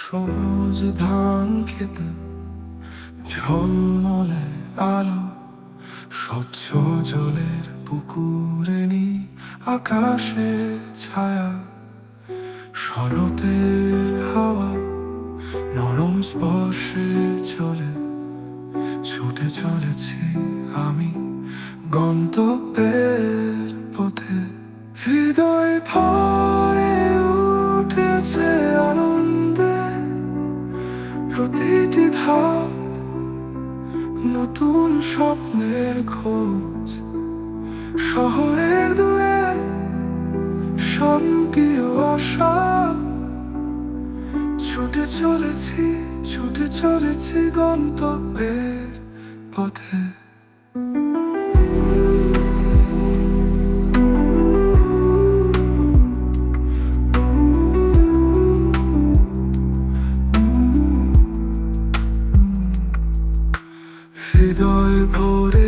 সবুজ ধান খেতে ঝলমলে আলো, স্বচ্ছ জলের পুকুরে নি আকাশে ছায়া, শরতের হাওয়া নরম স্পর্শে চলে, ছুটে চলেছি আমি গন্তব্যের পথে। হৃদয় ভরে উঠেছে আনন্দে, প্রতিটি ধাপ নতুন স্বপ্নের খোঁজ। শহরের দূরে শান্তি ও আশা, ছুটে চলেছি গন্তব্যের পথে। হৃদয় ভরে